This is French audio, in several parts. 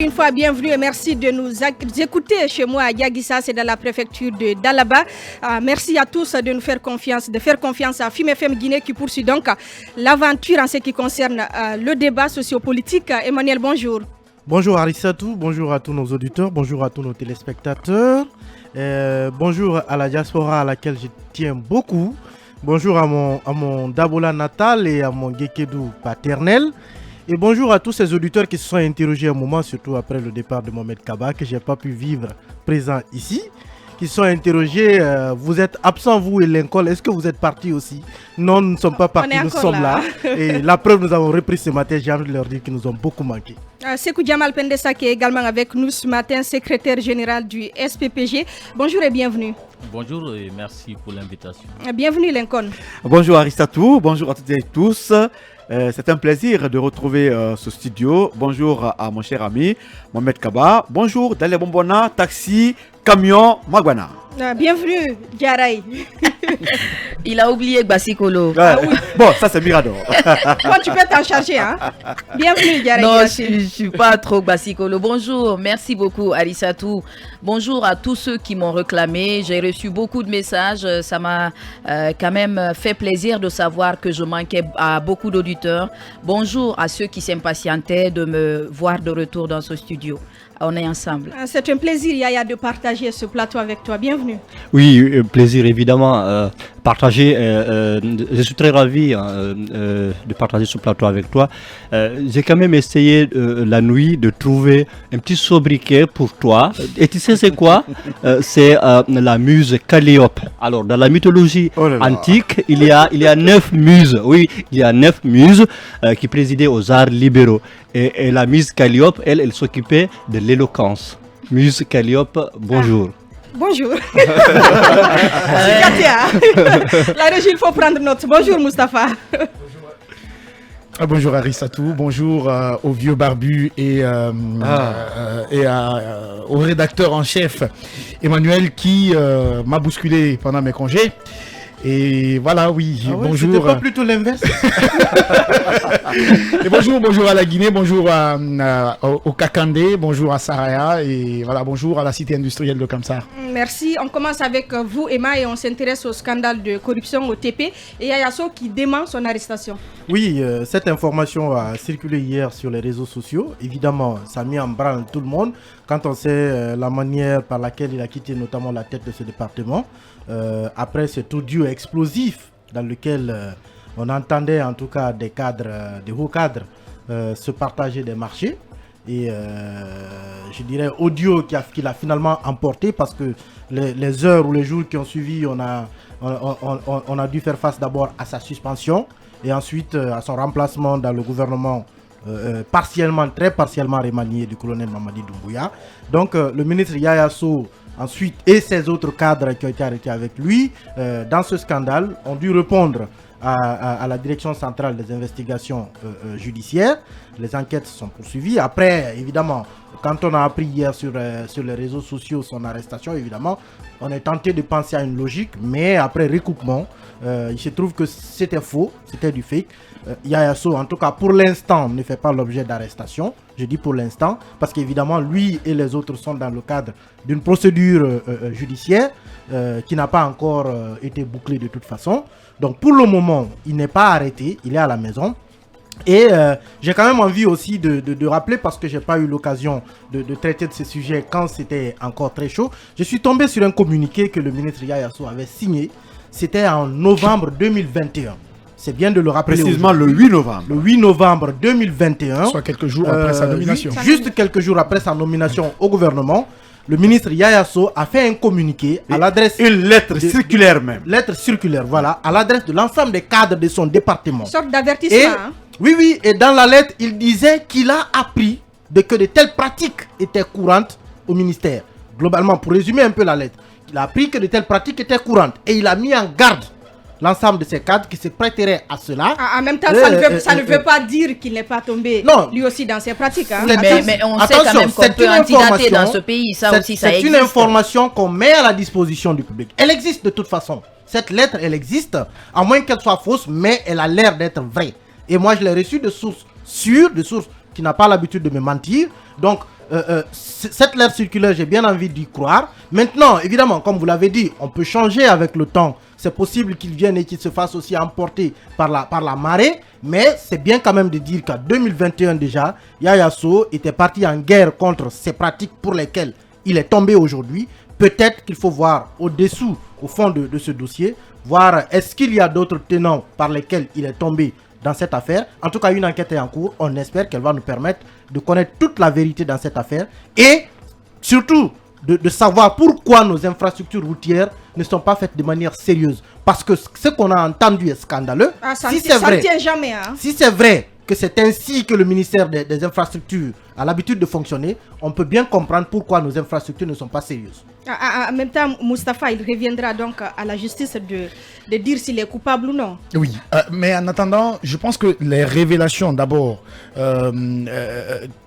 Une fois bienvenue et merci de nous écouter chez moi à Yaguissa, c'est dans la préfecture de Dalaba. Merci à tous de nous faire confiance, de faire confiance à FIM FM Guinée qui poursuit donc l'aventure en ce qui concerne le débat sociopolitique. Emmanuel, bonjour. Bonjour Arissatou, bonjour à tous nos auditeurs, bonjour à tous nos téléspectateurs, bonjour à la diaspora à laquelle je tiens beaucoup, bonjour à mon Dabola natal et à mon Gekedou paternel. Et bonjour à tous ces auditeurs qui se sont interrogés un moment, surtout après le départ de Mohamed Kaba, que je n'ai pas pu vivre présent ici, qui se sont interrogés, vous êtes absents vous et l'école, est-ce que vous êtes partis aussi? Non, nous ne sommes pas partis, nous sommes là. Et la preuve, nous avons repris ce matin, j'ai envie de leur dire qu'ils nous ont beaucoup manqué. Sekou Djamal Pendessa qui est également avec nous ce matin, secrétaire général du SPPG. Bonjour et bienvenue. Bonjour et merci pour l'invitation. Bienvenue Lincoln. Bonjour Aristatou, bonjour à toutes et tous. C'est un plaisir de retrouver ce studio. Bonjour à mon cher ami Mohamed Kaba. Bonjour Dale Bombona, taxi, camion, Magwana. Bienvenue Diaraï. Il a oublié Gbasikolo. Oui. Bon, ça c'est Mirador. Bon, tu peux t'en charger, hein. Bienvenue Diaraï. Non, je ne suis pas trop Gbasikolo. Bonjour, merci beaucoup Arissatou. Bonjour à tous ceux qui m'ont réclamé. J'ai reçu beaucoup de messages. Ça m'a quand même fait plaisir de savoir que je manquais à beaucoup d'auditeurs. Bonjour à ceux qui s'impatientaient de me voir de retour dans ce studio. On est ensemble. C'est un plaisir, Yaya, de partager ce plateau avec toi. Bienvenue. Oui, plaisir évidemment. Partager. Je suis très ravi de partager ce plateau avec toi. J'ai quand même essayé la nuit de trouver un petit sobriquet pour toi. Et tu sais c'est quoi? C'est la muse Calliope. Alors dans la mythologie antique, il y a 9 muses. Oui, il y a 9 muses qui présidaient aux arts libéraux. Et la muse Calliope, elle s'occupait de l'éloquence. Muse Calliope, bonjour. Bonjour. La régie, il faut prendre note. Bonjour Moustapha. Bonjour Arissatou, bonjour au vieux barbu et au rédacteur en chef Emmanuel qui m'a bousculé pendant mes congés. Et voilà, oui, bonjour. C'était pas plutôt l'inverse? Et bonjour à la Guinée, bonjour au Kakandé, bonjour à Saraya et voilà, bonjour à la cité industrielle de Kamsar. Merci. On commence avec vous, Emma, et on s'intéresse au scandale de corruption au TP et Yayaso qui dément son arrestation. Oui, cette information a circulé hier sur les réseaux sociaux. Évidemment, ça a mis en branle tout le monde quand on sait la manière par laquelle il a quitté notamment la tête de ce département. Après cet audio explosif dans lequel on entendait en tout cas des cadres, des hauts cadres se partager des marchés. Et je dirais audio qu'il a finalement emporté parce que les heures ou les jours qui ont suivi, on a dû faire face d'abord à sa suspension et ensuite à son remplacement dans le gouvernement très partiellement remanié du colonel Mamadi Doumbouya. Donc le ministre Yaya Sow ensuite et ses autres cadres qui ont été arrêtés avec lui dans ce scandale ont dû répondre à la direction centrale des investigations judiciaires. Les enquêtes sont poursuivies. Après, évidemment, quand on a appris hier sur les réseaux sociaux son arrestation, évidemment, on est tenté de penser à une logique, mais après recoupement, il se trouve que c'était faux, c'était du fake. Yaya Sow, en tout cas pour l'instant, ne fait pas l'objet d'arrestation. Je dis pour l'instant, parce qu'évidemment, lui et les autres sont dans le cadre d'une procédure judiciaire qui n'a pas encore été bouclée de toute façon. Donc pour le moment, il n'est pas arrêté, il est à la maison. Et j'ai quand même envie aussi de rappeler, parce que je n'ai pas eu l'occasion de traiter de ce sujet quand c'était encore très chaud. Je suis tombé sur un communiqué que le ministre Yaya Sow avait signé. C'était en novembre 2021. C'est bien de le rappeler. Précisément le 8 novembre. Le 8 novembre 2021. Soit quelques jours après sa nomination. Juste quelques jours après sa nomination au gouvernement. Le ministre Yaya Sow a fait un communiqué à l'adresse... Une lettre circulaire même. Lettre circulaire, voilà, à l'adresse de l'ensemble des cadres de son département. Une sorte d'avertissement. Oui, et dans la lettre, il disait qu'il a appris que de telles pratiques étaient courantes au ministère. Globalement, pour résumer un peu la lettre, il a appris que de telles pratiques étaient courantes et il a mis en garde l'ensemble de ces cadres qui se prêteraient à cela. En même temps, ça ne veut pas dire qu'il n'est pas tombé lui aussi dans ces pratiques. Hein. Mais on sait quand même qu'on peut antidater dans ce pays. Ça aussi, ça existe. C'est une information qu'on met à la disposition du public. Elle existe de toute façon. Cette lettre, elle existe, à moins qu'elle soit fausse, mais elle a l'air d'être vraie. Et moi, je l'ai reçue de sources sûres, de sources qui n'a pas l'habitude de me mentir. Donc, cette lettre circulaire, j'ai bien envie d'y croire. Maintenant, évidemment, comme vous l'avez dit, on peut changer avec le temps. C'est possible qu'il vienne et qu'il se fasse aussi emporter par la marée. Mais c'est bien quand même de dire qu'en 2021 déjà, Yaya Sow était parti en guerre contre ces pratiques pour lesquelles il est tombé aujourd'hui. Peut-être qu'il faut voir au-dessous, au fond de ce dossier, voir est-ce qu'il y a d'autres tenants par lesquels il est tombé dans cette affaire. En tout cas, une enquête est en cours. On espère qu'elle va nous permettre de connaître toute la vérité dans cette affaire et surtout de savoir pourquoi nos infrastructures routières ne sont pas faites de manière sérieuse. Parce que ce qu'on a entendu est scandaleux. Ça si ne tient jamais. Hein. Si c'est vrai que c'est ainsi que le ministère des Infrastructures a l'habitude de fonctionner, on peut bien comprendre pourquoi nos infrastructures ne sont pas sérieuses. En même temps, Moustapha, il reviendra donc à la justice de dire s'il est coupable ou non. Oui, mais en attendant, je pense que les révélations d'abord,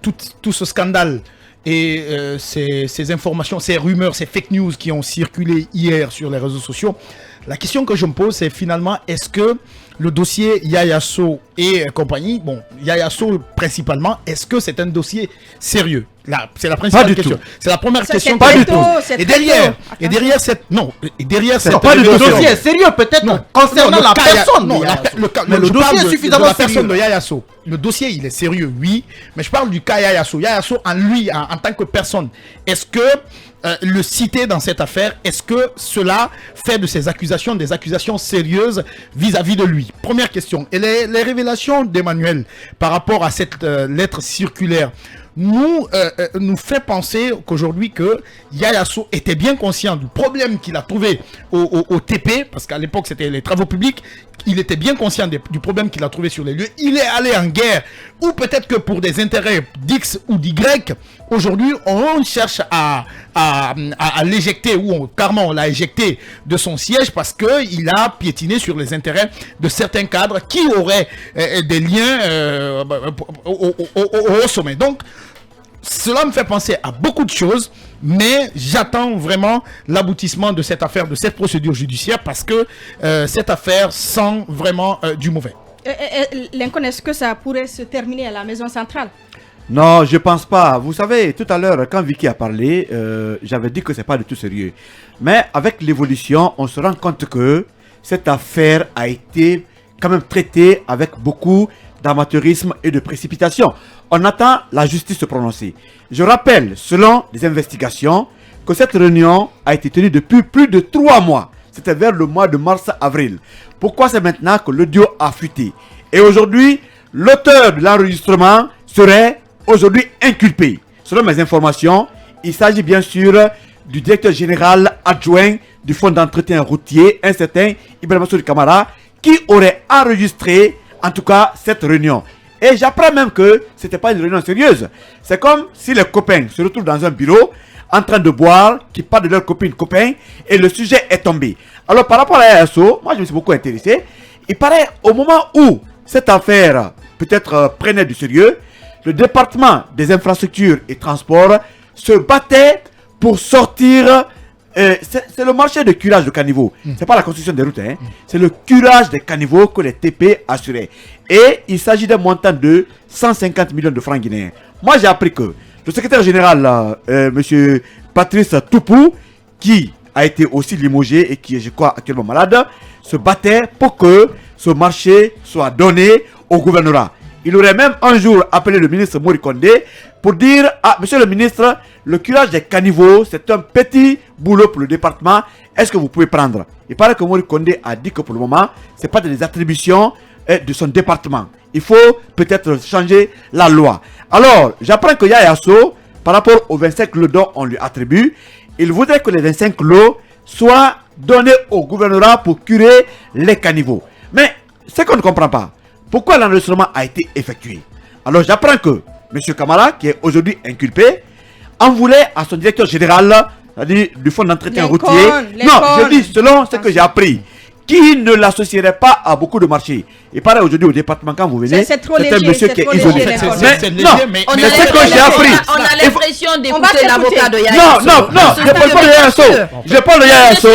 tout ce scandale et ces informations, ces rumeurs, ces fake news qui ont circulé hier sur les réseaux sociaux, la question que je me pose, c'est finalement, est-ce que le dossier Yaya Sow et compagnie, bon, Yaya Sow principalement, est-ce que c'est un dossier sérieux? Là, c'est la principale question. C'est la première question. Pas du tout. Et derrière cette, non, et derrière cette, pas du tout. Le dossier est sérieux peut-être concernant la personne. Non, mais le dossier est suffisamment sérieux. La personne de Yaya Sow. Le dossier, il est sérieux, oui, mais je parle du cas Yaya Sow. Yaya Sow en lui, en tant que personne, est-ce que le citer dans cette affaire, est-ce que cela fait de ces accusations des accusations sérieuses vis-à-vis de lui? Première question. Et les révélations d'Emmanuel par rapport à cette lettre circulaire nous fait penser qu'aujourd'hui que Yaya Sow était bien conscient du problème qu'il a trouvé au TP, parce qu'à l'époque c'était les travaux publics. Il était bien conscient du problème qu'il a trouvé sur les lieux. Il est allé en guerre, ou peut-être que pour des intérêts d'X ou d'Y. Aujourd'hui, on cherche à l'éjecter, ou carrément on l'a éjecté de son siège parce qu'il a piétiné sur les intérêts de certains cadres qui auraient des liens au sommet. Donc, cela me fait penser à beaucoup de choses, mais j'attends vraiment l'aboutissement de cette affaire, de cette procédure judiciaire, parce que cette affaire sent vraiment du mauvais. Lincoln, est-ce que ça pourrait se terminer à la maison centrale? Non, je pense pas. Vous savez, tout à l'heure, quand Vicky a parlé, j'avais dit que c'est pas du tout sérieux. Mais avec l'évolution, on se rend compte que cette affaire a été quand même traitée avec beaucoup d'amateurisme et de précipitation. On attend la justice se prononcer. Je rappelle, selon les investigations, que cette réunion a été tenue depuis plus de 3 mois. C'était vers le mois de mars-avril. Pourquoi c'est maintenant que l'audio a fuité? Et aujourd'hui, l'auteur de l'enregistrement serait aujourd'hui inculpé. Selon mes informations, il s'agit bien sûr du directeur général adjoint du fonds d'entretien routier, un certain Ibrahima Soudi Kamara, qui aurait enregistré en tout cas cette réunion. Et j'apprends même que ce n'était pas une réunion sérieuse. C'est comme si les copains se retrouvent dans un bureau en train de boire, qui parlent de leur copain, et le sujet est tombé. Alors par rapport à Yaya Sow, moi je me suis beaucoup intéressé. Il paraît au moment où cette affaire peut-être prenait du sérieux, le département des infrastructures et transports se battait pour sortir. C'est le marché de curage de caniveaux. C'est pas la construction des routes. C'est le curage des caniveaux que les TP assuraient. Et il s'agit d'un montant de 150 millions de francs guinéens. Moi, j'ai appris que le secrétaire général, M. Patrice Toupou, qui a été aussi limogé et qui est, je crois, actuellement malade, se battait pour que ce marché soit donné au gouvernorat. Il aurait même un jour appelé le ministre Mori Kondé pour dire: ah, monsieur le ministre, le curage des caniveaux, c'est un petit boulot pour le département. Est-ce que vous pouvez prendre? Il paraît que Mori Kondé a dit que pour le moment, ce n'est pas des attributions de son département. Il faut peut-être changer la loi. Alors, j'apprends que Yaya Sow, par rapport aux 25 lots dont on lui attribue, il voudrait que les 25 lots soient donnés au gouvernorat pour curer les caniveaux. Mais ce qu'on ne comprend pas, pourquoi l'enregistrement a été effectué? Alors j'apprends que M. Kamara, qui est aujourd'hui inculpé, en voulait à son directeur général, c'est-à-dire du fonds d'entretien routier. Non, je dis selon ce que j'ai appris, qui ne l'associerait pas à beaucoup de marchés. Et pareil aujourd'hui au département, quand vous venez, c'est un monsieur qui est isolé. Mais c'est ce que j'ai appris. On a l'impression d'écouter l'avocat de Yaya Sow. Non, je parle pas de Yaya Sow. Je parle de Yaya Sow,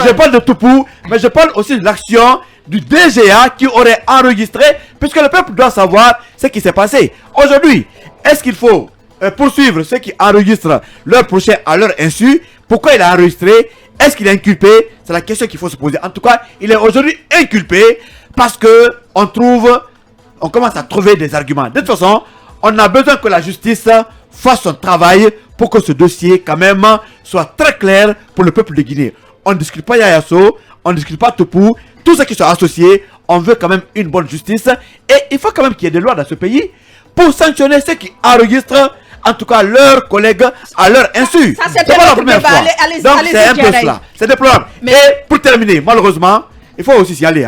je parle de Toupou, mais je parle aussi de l'action du DGA qui aurait enregistré, puisque le peuple doit savoir ce qui s'est passé. Aujourd'hui, est-ce qu'il faut poursuivre ceux qui enregistrent leur procès à leur insu. Pourquoi il a enregistré? Est-ce qu'il est inculpé? C'est la question qu'il faut se poser. En tout cas, il est aujourd'hui inculpé parce que on commence à trouver des arguments. De toute façon, on a besoin que la justice fasse son travail pour que ce dossier, quand même, soit très clair pour le peuple de Guinée. On ne discute pas Yaya Sow, on ne discute pas Topou, tous ceux qui sont associés, on veut quand même une bonne justice. Et il faut quand même qu'il y ait des lois dans ce pays pour sanctionner ceux qui enregistrent, en tout cas leurs collègues, à leur insu. C'est pas la première fois. Donc c'est un peu cela. C'est déplorable. Et pour terminer, malheureusement, il faut aussi s'y aller.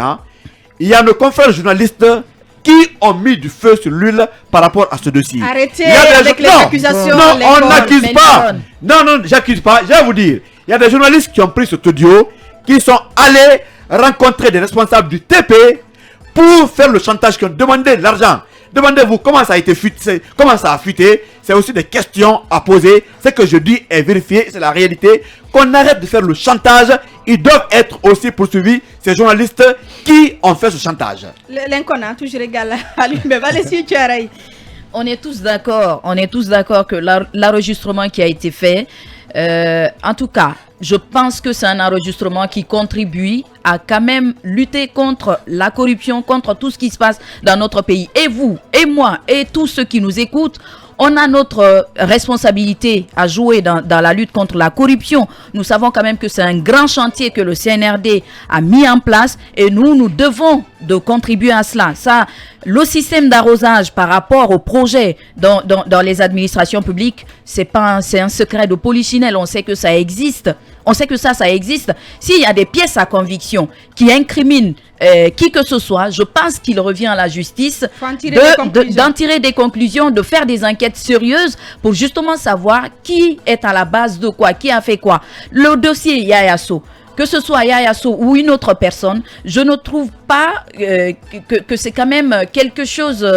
Il y a nos confrères journalistes qui ont mis du feu sur l'huile par rapport à ce dossier. Arrêtez avec les accusations. Non, on n'accuse pas. Non, j'accuse pas. Je vais vous dire, il y a des journalistes qui ont pris cet audio, qui sont allés rencontrer des responsables du TP pour faire le chantage, qui ont demandé de l'argent. Demandez-vous comment ça a été fuité, comment ça a fuité. C'est aussi des questions à poser. Ce que je dis est vérifié, c'est la réalité. Qu'on arrête de faire le chantage. Ils doivent être aussi poursuivis, ces journalistes qui ont fait ce chantage. L'inconnant, toujours égal à lui, mais allez-y, tu arrêtes. On est tous d'accord que l'enregistrement qui a été fait, en tout cas, je pense que c'est un enregistrement qui contribue à quand même lutter contre la corruption, contre tout ce qui se passe dans notre pays. Et vous, et moi, et tous ceux qui nous écoutent, on a notre responsabilité à jouer dans la lutte contre la corruption. Nous savons quand même que c'est un grand chantier que le CNRD a mis en place et nous devons de contribuer à cela. Ça, le système d'arrosage par rapport au projet dans les administrations publiques, c'est un secret de polichinelle. On sait que ça existe. On sait que ça existe. S'il y a des pièces à conviction qui incriminent qui que ce soit, je pense qu'il revient à la justice d'en tirer des conclusions, de faire des enquêtes sérieuses pour justement savoir qui est à la base de quoi, qui a fait quoi. Le dossier Yaya Sow, que ce soit Yaya Sow ou une autre personne, je ne trouve pas que c'est quand même quelque chose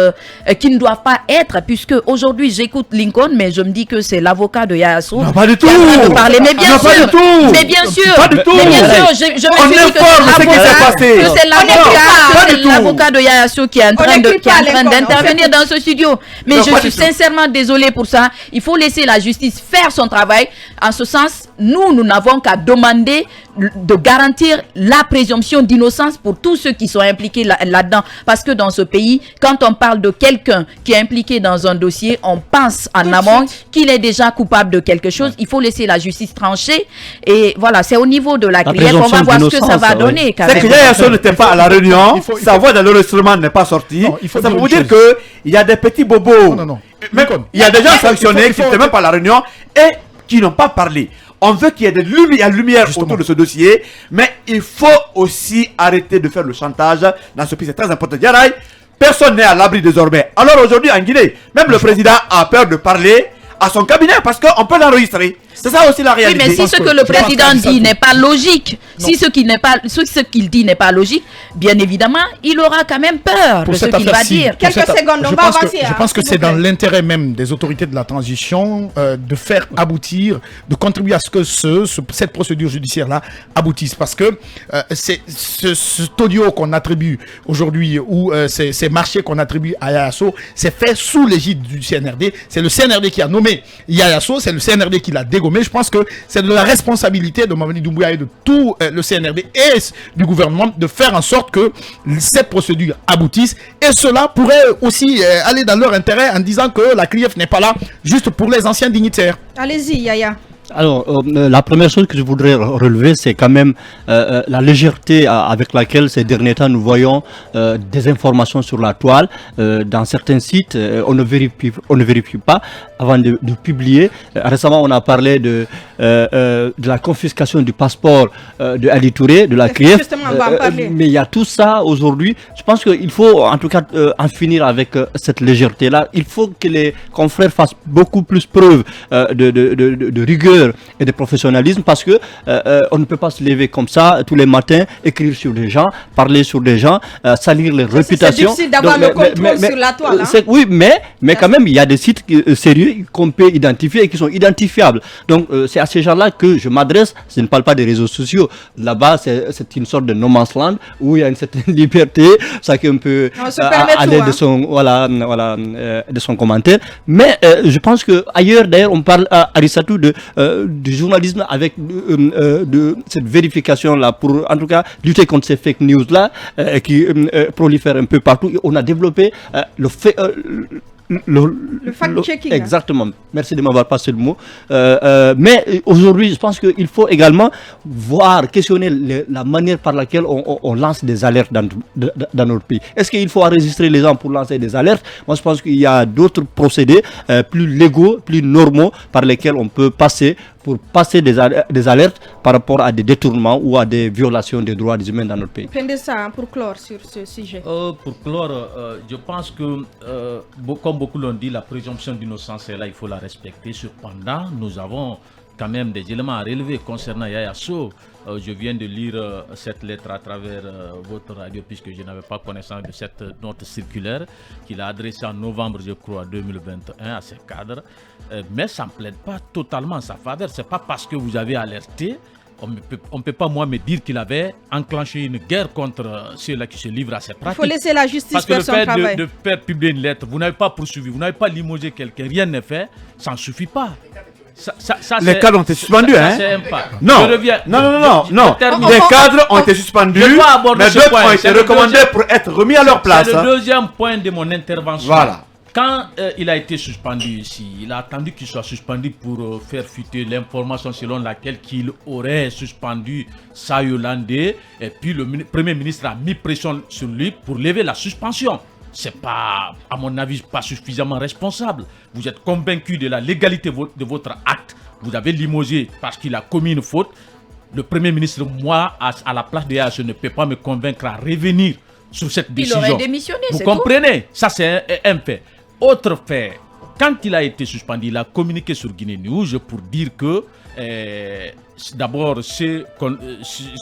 qui ne doit pas être, puisque aujourd'hui j'écoute Lincoln, mais je me dis que c'est l'avocat de Yaya Sow. Non, pas du tout. Mais bien sûr, mais bien sûr, je me suis dit que c'est l'avocat de Yaya Sow qui est en train d'intervenir dans ce studio. Mais je suis sincèrement désolé pour ça. Il faut laisser la justice faire son travail. En ce sens, nous n'avons qu'à demander de garantir la présomption d'innocence pour tous ceux qui sont impliqués là-dedans. Parce que dans ce pays, quand on parle de quelqu'un qui est impliqué dans un dossier, on pense en amont qu'il est déjà coupable de quelque chose. Il faut laisser la justice trancher. Et voilà, c'est au niveau de la cliente qu'on va voir ce que ça va donner. C'est que Yaya Sow n'était pas à la réunion, sa voix dans l'enregistrement n'est pas sortie. Ça veut vous dire qu'il y a des petits bobos. Il y a des gens sanctionnés qui n'étaient même pas à la réunion et qui n'ont pas parlé. On veut qu'il y ait de la lumière autour de ce dossier, mais il faut aussi arrêter de faire le chantage dans ce pays. C'est très important. Yaraï, personne n'est à l'abri désormais. Alors aujourd'hui en Guinée, même le président a peur de parler à son cabinet parce qu'on peut l'enregistrer. C'est ça aussi la réalité. Oui, mais si ce que le président dit n'est pas logique, si ce qu'il dit n'est pas logique, bien évidemment, il aura quand même peur de ce qu'il va dire. Quelques secondes, on va avancer. Je pense que c'est dans l'intérêt même des autorités de la transition de faire aboutir, de contribuer à ce que cette procédure judiciaire-là aboutisse. Parce que cet audio qu'on attribue aujourd'hui ou ces marchés qu'on attribue à Yaya Sow, c'est fait sous l'égide du CNRD. C'est le CNRD qui a nommé Yaya Sow, c'est le CNRD qui l'a dégommé. Je pense que c'est de la responsabilité de Mamadi Doumbouya et de tout le CNRD et du gouvernement de faire en sorte que cette procédure aboutisse. Et cela pourrait aussi aller dans leur intérêt en disant que la CRIEF n'est pas là juste pour les anciens dignitaires. Allez-y, Yaya. Alors, la première chose que je voudrais relever, c'est quand même la légèreté avec laquelle ces derniers temps nous voyons des informations sur la toile. Dans certains sites, on ne vérifie pas avant de publier. Récemment, on a parlé de la confiscation du passeport de Ali Touré, de la CRIEF. Justement, on va en parler. Mais il y a tout ça aujourd'hui. Je pense qu'il faut en tout cas en finir avec cette légèreté-là. Il faut que les confrères fassent beaucoup plus preuve de rigueur rigueur et de professionnalisme parce que on ne peut pas se lever comme ça tous les matins, écrire sur des gens, parler sur des gens, salir leur réputation. C'est difficile d'avoir le contrôle sur la toile. Oui, mais quand même, il y a des sites sérieux qu'on peut identifier et qui sont identifiables. Donc, c'est à ces gens-là que je m'adresse. Je ne parle pas des réseaux sociaux. Là-bas, c'est une sorte de no man's land où il y a une certaine liberté, chacun peut aller de son de son commentaire. Mais je pense que ailleurs, d'ailleurs, on parle à Arissatou du journalisme avec de cette vérification-là pour, en tout cas, lutter contre ces fake news-là qui prolifèrent un peu partout. On a développé le fact-checking. Exactement. Merci de m'avoir passé le mot. Mais aujourd'hui, je pense qu'il faut également voir, questionner la manière par laquelle on lance des alertes dans notre pays. Est-ce qu'il faut enregistrer les gens pour lancer des alertes? Moi, je pense qu'il y a d'autres procédés plus légaux, plus normaux par lesquels on peut passer pour passer des alertes par rapport à des détournements ou à des violations des droits des humains dans notre pays. Pendez ça pour clore sur ce sujet. Pour clore, je pense que, comme beaucoup l'ont dit, la présomption d'innocence est là, il faut la respecter. Cependant, nous avons quand même des éléments à relever concernant Yaya Sow. Je viens de lire cette lettre à travers votre radio puisque je n'avais pas connaissance de cette note circulaire qu'il a adressée en novembre, je crois, 2021 à ses cadres. Mais ça ne plaide pas totalement en sa faveur. Ce n'est pas parce que vous avez alerté, on ne peut pas, moi, me dire qu'il avait enclenché une guerre contre ceux-là qui se livrent à ces pratiques. Il faut laisser la justice faire son travail. Parce que le fait de faire publier une lettre, vous n'avez pas poursuivi, vous n'avez pas limogé quelqu'un, rien n'est fait, ça ne suffit pas. Les cadres ont été suspendus, hein? Non, les cadres ont été suspendus, mais d'autres ont été recommandés pour être remis à leur place. C'est le deuxième point de mon intervention. Voilà. Quand il a été suspendu ici, il a attendu qu'il soit suspendu pour faire fuiter l'information selon laquelle qu'il aurait suspendu Sayolandé, et puis le Premier ministre a mis pression sur lui pour lever la suspension. C'est pas, à mon avis, pas suffisamment responsable. Vous êtes convaincu de la légalité de votre acte. Vous avez limogé parce qu'il a commis une faute. Le Premier ministre, moi, à la place de Yaya Sow, ne peut pas me convaincre à revenir sur cette décision. Il aurait démissionné, vous comprenez? Ça, c'est un fait. Autre fait, quand il a été suspendu, il a communiqué sur Guinée News pour dire que, d'abord,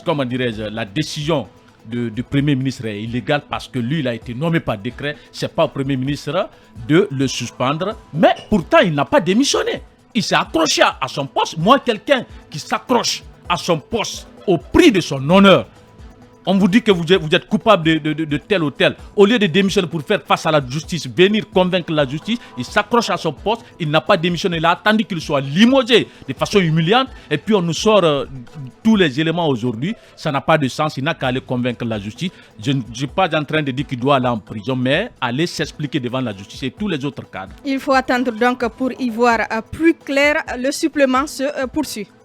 comment dirais-je, la décision du Premier ministre est illégale parce que lui, il a été nommé par décret. Ce n'est pas au Premier ministre de le suspendre. Mais pourtant, il n'a pas démissionné. Il s'est accroché à son poste. Moi, quelqu'un qui s'accroche à son poste au prix de son honneur, on vous dit que vous êtes coupable de tel ou tel. Au lieu de démissionner pour faire face à la justice, venir convaincre la justice, il s'accroche à son poste, il n'a pas démissionné, il a attendu qu'il soit limogé de façon humiliante, et puis on nous sort tous les éléments aujourd'hui. Ça n'a pas de sens, il n'a qu'à aller convaincre la justice. Je ne suis pas en train de dire qu'il doit aller en prison, mais aller s'expliquer devant la justice et tous les autres cadres. Il faut attendre donc pour y voir plus clair. Le supplément se poursuit.